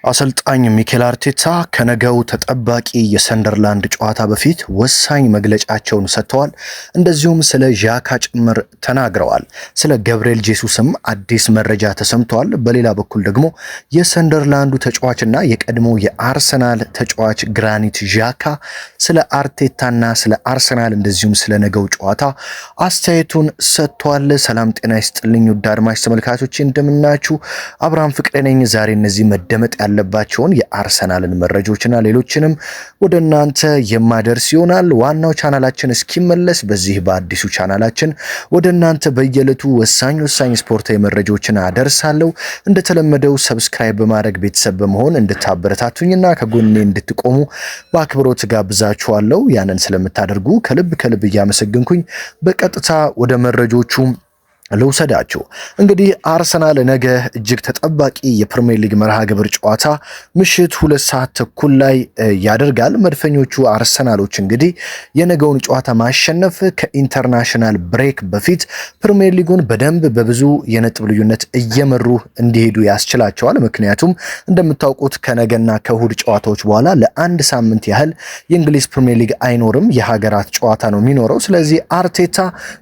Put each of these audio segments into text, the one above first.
አሰልጣኝ ሚኬል አርቴታ ከነገው ተጠባቂ የሰንደርላንድ ጨዋታ በፊት ወሳኝ መግለጫቸውን ሰጥተዋል። እንደዚሁም ስለ ዣካ ጭምር ተናግረዋል። ስለ ገብርኤል ጄሱስም አዲስ መረጃ ተሰምቷል። በሌላ በኩል ደግሞ የሰንደርላንዱ ተጫዋችና የቀድሞ የአርሰናል ተጫዋች ግራኒት ዣካ ስለ አርቴታና ስለ አርሰናል እንደዚሁም ስለ ነገው ጨዋታ አስተያየቱን ሰጥቷል። ሰላም ጤና ይስጥልኝ ውድ አድማጭ ተመልካቾች እንደምናችሁ፣ አብርሃም ፍቅሬ ነኝ። ዛሬ እነዚህ መደመጥ ያለባቸውን የአርሰናልን መረጃዎችና ሌሎችንም ወደ እናንተ የማደርስ ይሆናል። ዋናው ቻናላችን እስኪመለስ በዚህ በአዲሱ ቻናላችን ወደ እናንተ በየዕለቱ ወሳኝ ስፖርታዊ መረጃዎችን አደርሳለሁ። እንደተለመደው ሰብስክራይብ በማድረግ ቤተሰብ በመሆን እንድታበረታቱኝና ከጎኔ እንድትቆሙ በአክብሮት ጋብዛችኋለሁ። ያንን ስለምታደርጉ ከልብ እያመሰግንኩኝ በቀጥታ ወደ መረጃዎቹ ልውሰዳችሁ። እንግዲህ አርሰናል ነገ እጅግ ተጠባቂ የፕሪሚየር ሊግ መርሃ ግብር ጨዋታ ምሽት 2 ሰዓት ተኩል ላይ ያደርጋል። መድፈኞቹ አርሰናሎች እንግዲህ የነገውን ጨዋታ ማሸነፍ ከኢንተርናሽናል ብሬክ በፊት ፕሪሚየር ሊጉን በደንብ በብዙ የነጥብ ልዩነት እየመሩ እንዲሄዱ ያስችላቸዋል። ምክንያቱም እንደምታውቁት ከነገና ከእሁድ ጨዋታዎች በኋላ ለአንድ ሳምንት ያህል የእንግሊዝ ፕሪሚየር ሊግ አይኖርም፣ የሀገራት ጨዋታ ነው የሚኖረው። ስለዚህ አርቴታ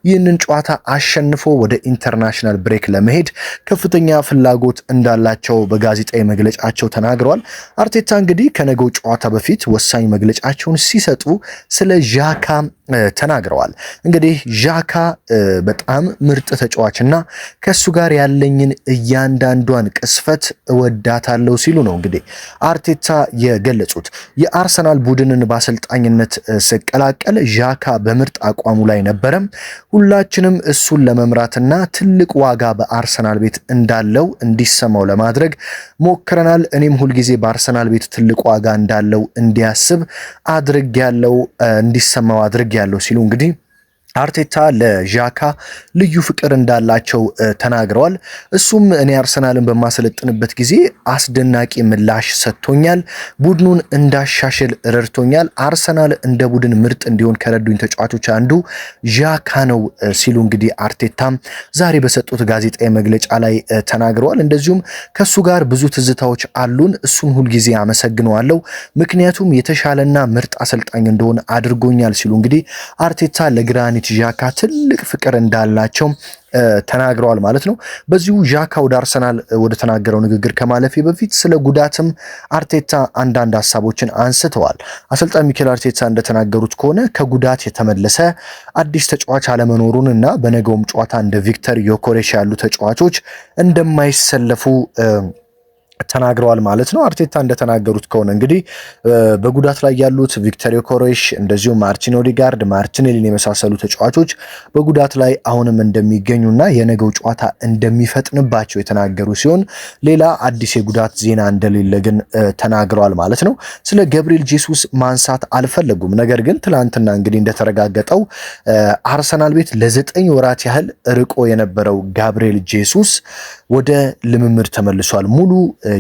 ይህንን ጨዋታ አሸንፎ ወደ ኢንተርናሽናል ብሬክ ለመሄድ ከፍተኛ ፍላጎት እንዳላቸው በጋዜጣዊ መግለጫቸው ተናግረዋል። አርቴታ እንግዲህ ከነገው ጨዋታ በፊት ወሳኝ መግለጫቸውን ሲሰጡ ስለ ዣካ ተናግረዋል። እንግዲህ ዣካ በጣም ምርጥ ተጫዋችና ከሱ ጋር ያለኝን እያንዳንዷን ቅስፈት እወዳታለሁ ሲሉ ነው እንግዲህ አርቴታ የገለጹት። የአርሰናል ቡድንን በአሰልጣኝነት ስቀላቀል ዣካ በምርጥ አቋሙ ላይ ነበረም። ሁላችንም እሱን ለመምራትና ትልቅ ዋጋ በአርሰናል ቤት እንዳለው እንዲሰማው ለማድረግ ሞክረናል። እኔም ሁልጊዜ በአርሰናል ቤት ትልቅ ዋጋ እንዳለው እንዲያስብ አድርጌያለሁ፣ እንዲሰማው አድርጌያለሁ ሲሉ እንግዲህ አርቴታ ለዣካ ልዩ ፍቅር እንዳላቸው ተናግረዋል። እሱም እኔ አርሰናልን በማሰለጥንበት ጊዜ አስደናቂ ምላሽ ሰጥቶኛል፣ ቡድኑን እንዳሻሽል ረድቶኛል። አርሰናል እንደ ቡድን ምርጥ እንዲሆን ከረዱኝ ተጫዋቾች አንዱ ዣካ ነው ሲሉ እንግዲህ አርቴታም ዛሬ በሰጡት ጋዜጣዊ መግለጫ ላይ ተናግረዋል። እንደዚሁም ከሱ ጋር ብዙ ትዝታዎች አሉን፣ እሱን ሁልጊዜ አመሰግነዋለሁ፣ ምክንያቱም የተሻለና ምርጥ አሰልጣኝ እንደሆነ አድርጎኛል ሲሉ እንግዲህ አርቴታ ለግራኒት ዣካ ትልቅ ፍቅር እንዳላቸው ተናግረዋል ማለት ነው። በዚሁ ዣካ ወደ አርሰናል ወደ ተናገረው ንግግር ከማለፌ በፊት ስለ ጉዳትም አርቴታ አንዳንድ ሀሳቦችን አንስተዋል። አሰልጣኝ ሚኬል አርቴታ እንደተናገሩት ከሆነ ከጉዳት የተመለሰ አዲስ ተጫዋች አለመኖሩን እና በነገውም ጨዋታ እንደ ቪክተር ዮኬሬሽ ያሉ ተጫዋቾች እንደማይሰለፉ ተናግረዋል ማለት ነው። አርቴታ እንደተናገሩት ከሆነ እንግዲህ በጉዳት ላይ ያሉት ቪክተር ዮኬሬሽ እንደዚሁም ማርቲን ኦዴጋርድ፣ ማርቲኔሊን የመሳሰሉ ተጫዋቾች በጉዳት ላይ አሁንም እንደሚገኙና የነገው ጨዋታ እንደሚፈጥንባቸው የተናገሩ ሲሆን ሌላ አዲስ የጉዳት ዜና እንደሌለ ግን ተናግረዋል ማለት ነው። ስለ ገብርኤል ጄሱስ ማንሳት አልፈለጉም። ነገር ግን ትላንትና እንግዲህ እንደተረጋገጠው አርሰናል ቤት ለ9 ወራት ያህል ርቆ የነበረው ገብርኤል ጄሱስ ወደ ልምምድ ተመልሷል። ሙሉ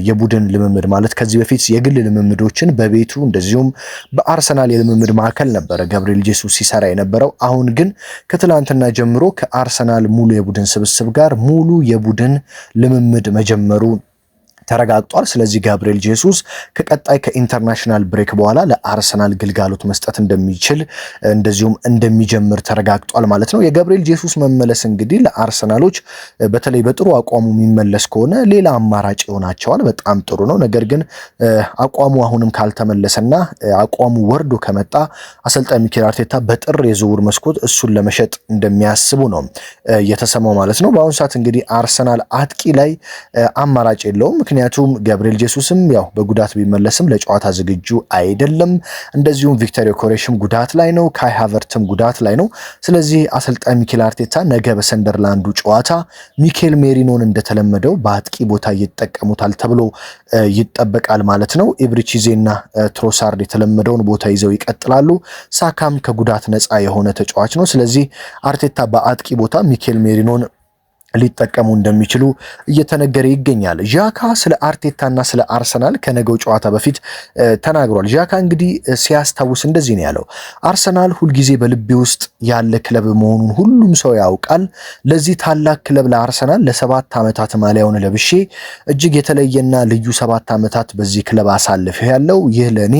የቡድን ልምምድ ማለት ከዚህ በፊት የግል ልምምዶችን በቤቱ እንደዚሁም በአርሰናል የልምምድ ማዕከል ነበረ ገብርኤል ጄሱስ ሲሰራ የነበረው። አሁን ግን ከትላንትና ጀምሮ ከአርሰናል ሙሉ የቡድን ስብስብ ጋር ሙሉ የቡድን ልምምድ መጀመሩ ተረጋግጧል። ስለዚህ ገብርኤል ጄሱስ ከቀጣይ ከኢንተርናሽናል ብሬክ በኋላ ለአርሰናል ግልጋሎት መስጠት እንደሚችል እንደዚሁም እንደሚጀምር ተረጋግጧል ማለት ነው። የገብርኤል ጄሱስ መመለስ እንግዲህ ለአርሰናሎች በተለይ በጥሩ አቋሙ የሚመለስ ከሆነ ሌላ አማራጭ ይሆናቸዋል። በጣም ጥሩ ነው። ነገር ግን አቋሙ አሁንም ካልተመለሰና አቋሙ ወርዶ ከመጣ አሰልጣኝ ሚኬል አርቴታ በጥር የዝውውር መስኮት እሱን ለመሸጥ እንደሚያስቡ ነው የተሰማው ማለት ነው። በአሁኑ ሰዓት እንግዲህ አርሰናል አጥቂ ላይ አማራጭ የለውም። ምክንያቱም ገብርኤል ጄሱስም ያው በጉዳት ቢመለስም ለጨዋታ ዝግጁ አይደለም። እንደዚሁም ቪክተር ዮኬሬሽም ጉዳት ላይ ነው፣ ካይ ሃቨርትም ጉዳት ላይ ነው። ስለዚህ አሰልጣኝ ሚኬል አርቴታ ነገ በሰንደርላንዱ ጨዋታ ሚኬል ሜሪኖን እንደተለመደው በአጥቂ ቦታ ይጠቀሙታል ተብሎ ይጠበቃል ማለት ነው። ኤብሪቺዜና ትሮሳርድ የተለመደውን ቦታ ይዘው ይቀጥላሉ። ሳካም ከጉዳት ነፃ የሆነ ተጫዋች ነው። ስለዚህ አርቴታ በአጥቂ ቦታ ሚኬል ሜሪኖን ሊጠቀሙ እንደሚችሉ እየተነገረ ይገኛል። ዣካ ስለ አርቴታና ስለ አርሰናል ከነገው ጨዋታ በፊት ተናግሯል። ዣካ እንግዲህ ሲያስታውስ እንደዚህ ነው ያለው። አርሰናል ሁልጊዜ በልቤ ውስጥ ያለ ክለብ መሆኑን ሁሉም ሰው ያውቃል። ለዚህ ታላቅ ክለብ ለአርሰናል ለ7 ዓመታት ማሊያውን ለብሼ እጅግ የተለየና ልዩ 7 ዓመታት በዚህ ክለብ አሳልፍ ያለው ይህ ለእኔ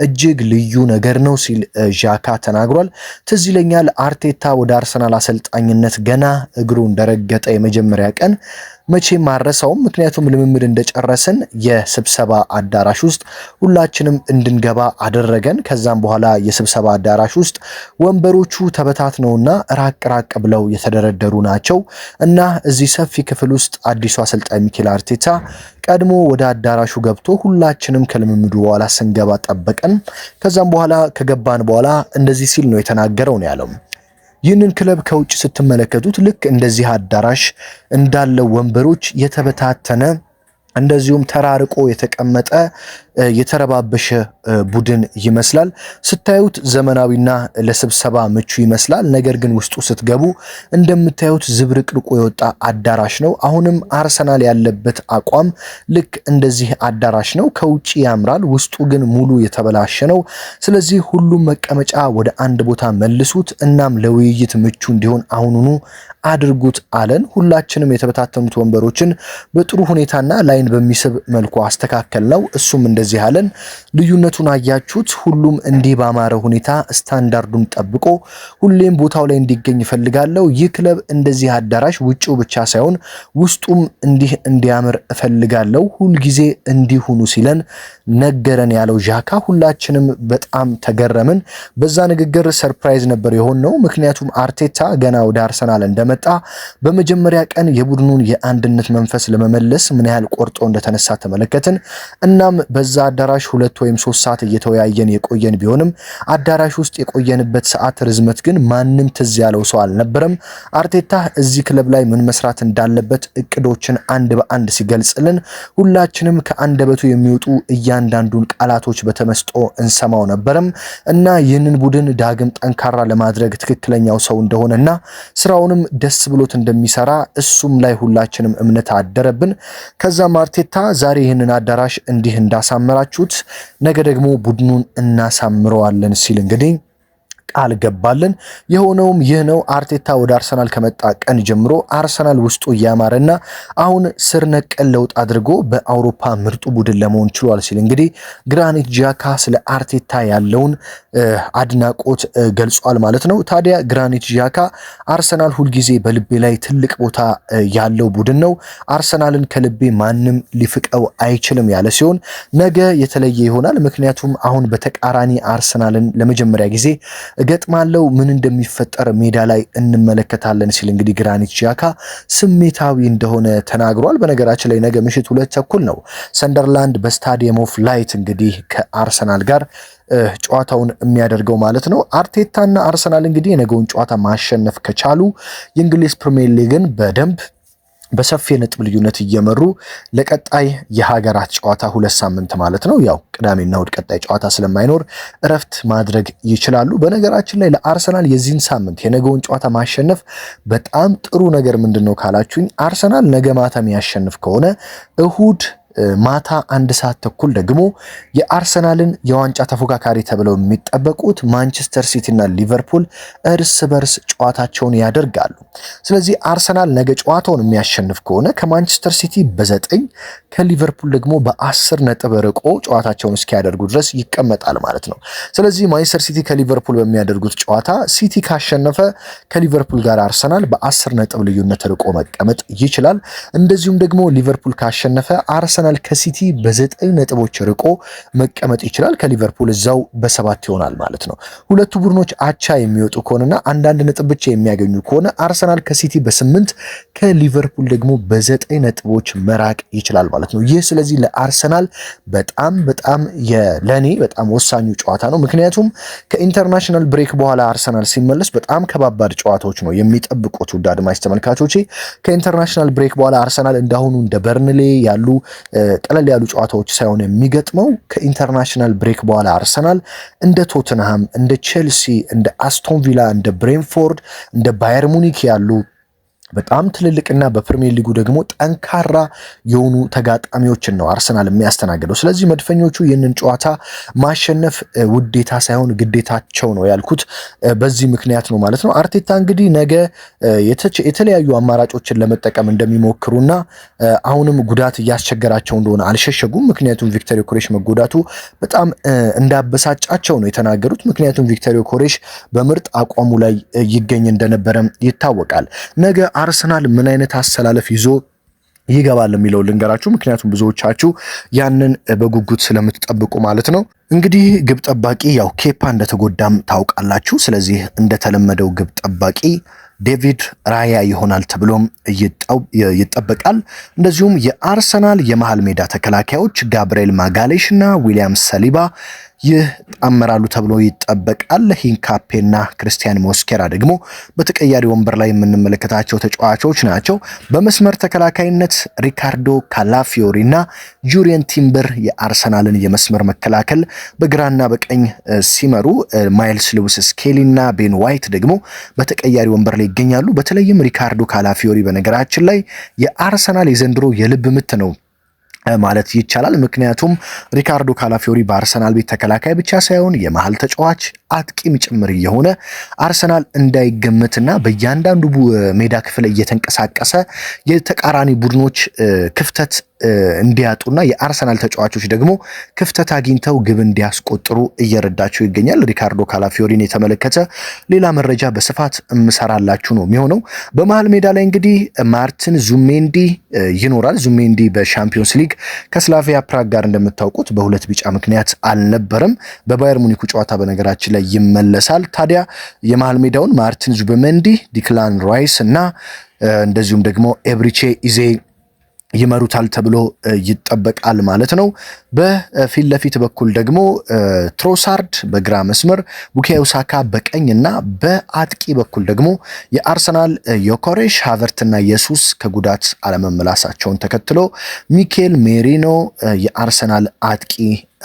እጅግ ልዩ ነገር ነው ሲል ዣካ ተናግሯል። ትዝ ይለኛል አርቴታ ወደ አርሰናል አሰልጣኝነት ገና እግሩ እንደረገጠ የመጀመሪያ ቀን መቼም ማረሳውም። ምክንያቱም ልምምድ እንደጨረስን የስብሰባ አዳራሽ ውስጥ ሁላችንም እንድንገባ አደረገን። ከዛም በኋላ የስብሰባ አዳራሽ ውስጥ ወንበሮቹ ተበታትነውና ራቅ ራቅ ብለው የተደረደሩ ናቸው እና እዚህ ሰፊ ክፍል ውስጥ አዲሱ አሰልጣኝ ሚኬል አርቴታ ቀድሞ ወደ አዳራሹ ገብቶ ሁላችንም ከልምምዱ በኋላ ስንገባ ጠበቀን። ከዛም በኋላ ከገባን በኋላ እንደዚህ ሲል ነው የተናገረው ነው ያለው። ይህንን ክለብ ከውጭ ስትመለከቱት ልክ እንደዚህ አዳራሽ እንዳለው ወንበሮች የተበታተነ እንደዚሁም ተራርቆ የተቀመጠ የተረባበሸ ቡድን ይመስላል። ስታዩት ዘመናዊና ለስብሰባ ምቹ ይመስላል። ነገር ግን ውስጡ ስትገቡ እንደምታዩት ዝብርቅርቆ የወጣ አዳራሽ ነው። አሁንም አርሰናል ያለበት አቋም ልክ እንደዚህ አዳራሽ ነው። ከውጭ ያምራል፣ ውስጡ ግን ሙሉ የተበላሸ ነው። ስለዚህ ሁሉም መቀመጫ ወደ አንድ ቦታ መልሱት፣ እናም ለውይይት ምቹ እንዲሆን አሁኑኑ አድርጉት አለን። ሁላችንም የተበታተኑት ወንበሮችን በጥሩ ሁኔታና ላይን በሚስብ መልኩ አስተካከል ነው። እሱም እንደዚህ አለን። ልዩነቱን አያችሁት? ሁሉም እንዲህ ባማረ ሁኔታ ስታንዳርዱን ጠብቆ ሁሌም ቦታው ላይ እንዲገኝ እፈልጋለሁ። ይህ ክለብ እንደዚህ አዳራሽ ውጪው ብቻ ሳይሆን ውስጡም እንዲህ እንዲያምር እፈልጋለሁ። ሁልጊዜ እንዲሁኑ ሲለን ነገረን ያለው ዣካ ሁላችንም በጣም ተገረምን። በዛ ንግግር ሰርፕራይዝ ነበር የሆነው። ምክንያቱም አርቴታ ገና ወደ አርሰናል እንደመጣ በመጀመሪያ ቀን የቡድኑን የአንድነት መንፈስ ለመመለስ ምን ያህል ቆርጦ እንደተነሳ ተመለከትን። እናም በዛ አዳራሽ 2 ወይም 3 ሰዓት እየተወያየን የቆየን ቢሆንም አዳራሽ ውስጥ የቆየንበት ሰዓት ርዝመት ግን ማንም ትዝ ያለው ሰው አልነበረም። አርቴታ እዚህ ክለብ ላይ ምን መስራት እንዳለበት እቅዶችን አንድ በአንድ ሲገልጽልን ሁላችንም ከአንደበቱ የሚወጡ እያንዳንዱን ቃላቶች በተመስጦ እንሰማው ነበርም እና ይህንን ቡድን ዳግም ጠንካራ ለማድረግ ትክክለኛው ሰው እንደሆነና ስራውንም ደስ ብሎት እንደሚሰራ እሱም ላይ ሁላችንም እምነት አደረብን። ከዛም አርቴታ ዛሬ ይህንን አዳራሽ እንዲህ እንዳሳመራችሁት ነገ ደግሞ ቡድኑን እናሳምረዋለን ሲል እንግዲህ ቃል ገባልን። የሆነውም ይህ ነው። አርቴታ ወደ አርሰናል ከመጣ ቀን ጀምሮ አርሰናል ውስጡ እያማረና አሁን ስር ነቀል ለውጥ አድርጎ በአውሮፓ ምርጡ ቡድን ለመሆን ችሏል ሲል እንግዲህ ግራኒት ዣካ ስለ አርቴታ ያለውን አድናቆት ገልጿል ማለት ነው። ታዲያ ግራኒት ዣካ አርሰናል ሁልጊዜ በልቤ ላይ ትልቅ ቦታ ያለው ቡድን ነው፣ አርሰናልን ከልቤ ማንም ሊፍቀው አይችልም ያለ ሲሆን ነገ የተለየ ይሆናል። ምክንያቱም አሁን በተቃራኒ አርሰናልን ለመጀመሪያ ጊዜ እገጥማለሁ፣ ምን እንደሚፈጠር ሜዳ ላይ እንመለከታለን ሲል እንግዲህ ግራኒት ዣካ ስሜታዊ እንደሆነ ተናግሯል። በነገራችን ላይ ነገ ምሽት 2:30 ነው ሰንደርላንድ በስታዲየም ኦፍ ላይት እንግዲህ ከአርሰናል ጋር ጨዋታውን የሚያደርገው ማለት ነው። አርቴታና አርሰናል እንግዲህ የነገውን ጨዋታ ማሸነፍ ከቻሉ የእንግሊዝ ፕሪሚየር ሊግን በደንብ በሰፊ ነጥብ ልዩነት እየመሩ ለቀጣይ የሀገራት ጨዋታ 2 ሳምንት ማለት ነው ያው ቅዳሜና እሁድ ቀጣይ ጨዋታ ስለማይኖር እረፍት ማድረግ ይችላሉ። በነገራችን ላይ ለአርሰናል የዚህን ሳምንት የነገውን ጨዋታ ማሸነፍ በጣም ጥሩ ነገር ምንድነው ካላችሁኝ አርሰናል ነገ ማታ የሚያሸንፍ ከሆነ እሁድ ማታ 1:30 ደግሞ የአርሰናልን የዋንጫ ተፎካካሪ ተብለው የሚጠበቁት ማንቸስተር ሲቲ እና ሊቨርፑል እርስ በርስ ጨዋታቸውን ያደርጋሉ። ስለዚህ አርሰናል ነገ ጨዋታውን የሚያሸንፍ ከሆነ ከማንቸስተር ሲቲ በ9 ከሊቨርፑል ደግሞ በ10 ነጥብ ርቆ ጨዋታቸውን እስኪያደርጉ ድረስ ይቀመጣል ማለት ነው። ስለዚህ ማንቸስተር ሲቲ ከሊቨርፑል በሚያደርጉት ጨዋታ ሲቲ ካሸነፈ ከሊቨርፑል ጋር አርሰናል በ10 ነጥብ ልዩነት ርቆ መቀመጥ ይችላል። እንደዚሁም ደግሞ ሊቨርፑል ካሸነፈ አርሰናል ከሲቲ በ9 ነጥቦች ርቆ መቀመጥ ይችላል። ከሊቨርፑል እዛው በ7 ይሆናል ማለት ነው። ሁለቱ ቡድኖች አቻ የሚወጡ ከሆነና አንዳንድ ነጥብ ብቻ የሚያገኙ ከሆነ አርሰናል ከሲቲ በ8 ከሊቨርፑል ደግሞ በ9 ነጥቦች መራቅ ይችላል ማለት ነው። ይህ ስለዚህ ለአርሰናል በጣም ለኔ በጣም ወሳኙ ጨዋታ ነው። ምክንያቱም ከኢንተርናሽናል ብሬክ በኋላ አርሰናል ሲመለስ በጣም ከባባድ ጨዋታዎች ነው የሚጠብቁት። ውድ አድማጭ ተመልካቾቼ ከኢንተርናሽናል ብሬክ በኋላ አርሰናል እንዳሁኑ እንደ በርንሌ ያሉ ቀለል ያሉ ጨዋታዎች ሳይሆን የሚገጥመው ከኢንተርናሽናል ብሬክ በኋላ አርሰናል እንደ ቶተንሃም፣ እንደ ቼልሲ፣ እንደ አስቶን ቪላ፣ እንደ ብሬንፎርድ፣ እንደ ባየር ሙኒክ ያሉ በጣም ትልልቅና በፕሪሚየር ሊጉ ደግሞ ጠንካራ የሆኑ ተጋጣሚዎችን ነው አርሰናል የሚያስተናግደው። ስለዚህ መድፈኞቹ ይህንን ጨዋታ ማሸነፍ ውዴታ ሳይሆን ግዴታቸው ነው ያልኩት በዚህ ምክንያት ነው ማለት ነው። አርቴታ እንግዲህ ነገ የተለያዩ አማራጮችን ለመጠቀም እንደሚሞክሩና አሁንም ጉዳት እያስቸገራቸው እንደሆነ አልሸሸጉም። ምክንያቱም ቪክተር ዮኬሬሽ መጎዳቱ በጣም እንዳበሳጫቸው ነው የተናገሩት። ምክንያቱም ቪክተር ዮኬሬሽ በምርጥ አቋሙ ላይ ይገኝ እንደነበረ ይታወቃል። ነገ አርሰናል ምን አይነት አሰላለፍ ይዞ ይገባል የሚለው ልንገራችሁ። ምክንያቱም ብዙዎቻችሁ ያንን በጉጉት ስለምትጠብቁ ማለት ነው። እንግዲህ ግብ ጠባቂ ያው ኬፓ እንደተጎዳም ታውቃላችሁ። ስለዚህ እንደተለመደው ግብ ጠባቂ ዴቪድ ራያ ይሆናል ተብሎም ይጠበቃል። እንደዚሁም የአርሰናል የመሃል ሜዳ ተከላካዮች ጋብርኤል ማጋሌሽ እና ዊሊያም ሰሊባ ይጣመራሉ ተብሎ ይጠበቃል። ሂንካፔና ክርስቲያን ሞስኬራ ደግሞ በተቀያሪ ወንበር ላይ የምንመለከታቸው ተጫዋቾች ናቸው። በመስመር ተከላካይነት ሪካርዶ ካላፊዮሪ እና ጁሪየን ቲምበር የአርሰናልን የመስመር መከላከል በግራና በቀኝ ሲመሩ፣ ማይልስ ሉዊስ ስኬሊ እና ቤን ዋይት ደግሞ በተቀያሪ ወንበር ላይ ይገኛሉ። በተለይም ሪካርዶ ካላፊዮሪ በነገራችን ላይ የአርሰናል የዘንድሮ የልብ ምት ነው ማለት ይቻላል። ምክንያቱም ሪካርዶ ካላፊዮሪ በአርሰናል ቤት ተከላካይ ብቻ ሳይሆን የመሃል ተጫዋች አጥቂም ጭምር የሆነ አርሰናል እንዳይገመትና በእያንዳንዱ ሜዳ ክፍል እየተንቀሳቀሰ የተቃራኒ ቡድኖች ክፍተት እንዲያጡና የአርሰናል ተጫዋቾች ደግሞ ክፍተት አግኝተው ግብ እንዲያስቆጥሩ እየረዳቸው ይገኛል። ሪካርዶ ካላፊዮሪን የተመለከተ ሌላ መረጃ በስፋት እምሰራላችሁ ነው የሚሆነው። በመሃል ሜዳ ላይ እንግዲህ ማርቲን ዙሜንዲ ይኖራል። ዙሜንዲ በሻምፒዮንስ ሊግ ከስላቪያ ፕራግ ጋር እንደምታውቁት በሁለት ቢጫ ምክንያት አልነበረም። በባየር ሙኒኩ ጨዋታ በነገራችን ላይ ይመለሳል። ታዲያ የመሃል ሜዳውን ማርቲን ዙቤሜንዲ፣ ዲክላን ራይስ እና እንደዚሁም ደግሞ ኤብሪቼ ኢዜ ይመሩታል ተብሎ ይጠበቃል ማለት ነው። በፊት ለፊት በኩል ደግሞ ትሮሳርድ በግራ መስመር፣ ቡካዮ ሳካ በቀኝና በአጥቂ በኩል ደግሞ የአርሰናል ዮኬሬሽ፣ ሃቨርትና ኢየሱስ ከጉዳት አለመመላሳቸውን ተከትሎ ሚኬል ሜሪኖ የአርሰናል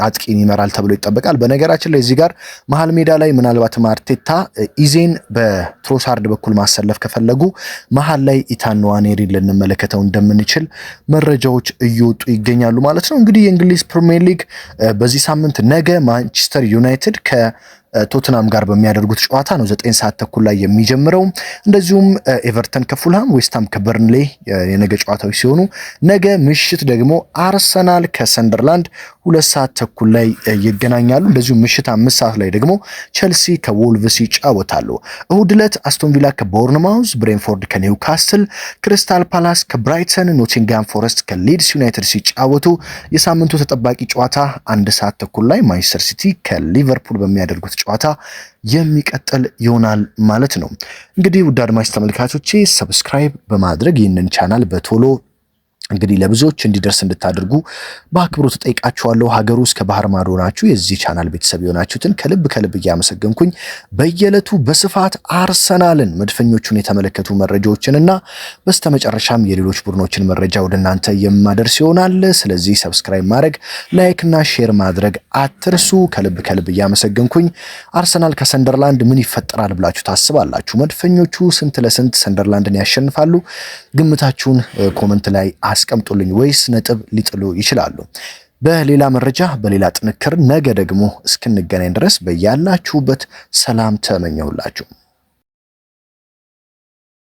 አጥቂን ይመራል ተብሎ ይጠበቃል። በነገራችን ላይ እዚህ ጋር መሃል ሜዳ ላይ ምናልባትም አርቴታ ኢዜን በትሮሳርድ በኩል ማሰለፍ ከፈለጉ መሃል ላይ ኢታን ንዋኔሪን ልንመለከተው እንደምንችል መረጃዎች እየወጡ ይገኛሉ ማለት ነው። እንግዲህ የእንግሊዝ ፕሪሚየር ሊግ በዚህ ሳምንት ነገ ማንቸስተር ዩናይትድ ቶትናም ጋር በሚያደርጉት ጨዋታ ነው 9 ሰዓት ተኩል ላይ የሚጀምረው። እንደዚሁም ኤቨርተን ከፉልሃም፣ ዌስትሃም ከበርንሌ የነገ ጨዋታዎች ሲሆኑ ነገ ምሽት ደግሞ አርሰናል ከሰንደርላንድ 2 ሰዓት ተኩል ላይ ይገናኛሉ። እንደዚሁም ምሽት 5 ሰዓት ላይ ደግሞ ቸልሲ ከዎልቭስ ይጫወታሉ። እሁድ ዕለት አስቶን ቪላ ከቦርንማውዝ፣ ብሬንፎርድ ከኒውካስትል፣ ክሪስታል ፓላስ ከብራይተን፣ ኖቲንጋም ፎረስት ከሊድስ ዩናይትድ ሲጫወቱ የሳምንቱ ተጠባቂ ጨዋታ 1 ሰዓት ተኩል ላይ ማንቸስተር ሲቲ ከሊቨርፑል በሚያደርጉት ጨዋታ የሚቀጥል ይሆናል ማለት ነው። እንግዲህ ውድ አድማጭ ተመልካቾቼ ሰብስክራይብ በማድረግ ይህንን ቻናል በቶሎ እንግዲህ ለብዙዎች እንዲደርስ እንድታደርጉ በአክብሮት ተጠይቃችኋለሁ። ሀገር ውስጥ ከባህር ማዶ ናችሁ የዚህ ቻናል ቤተሰብ የሆናችሁትን ከልብ እያመሰገንኩኝ በየዕለቱ በስፋት አርሰናልን መድፈኞቹን የተመለከቱ መረጃዎችንና በስተመጨረሻም የሌሎች ቡድኖችን መረጃ ወደ እናንተ የማደርስ ይሆናል። ስለዚህ ሰብስክራይብ ማድረግ፣ ላይክ እና ሼር ማድረግ አትርሱ። ከልብ እያመሰገንኩኝ አርሰናል ከሰንደርላንድ ምን ይፈጠራል ብላችሁ ታስባላችሁ? መድፈኞቹ ስንት ለስንት ሰንደርላንድን ያሸንፋሉ? ግምታችሁን ኮመንት ላይ አስቀምጡልኝ። ወይስ ነጥብ ሊጥሉ ይችላሉ? በሌላ መረጃ በሌላ ጥንክር ነገ ደግሞ እስክንገናኝ ድረስ በያላችሁበት ሰላም ተመኘሁላችሁ።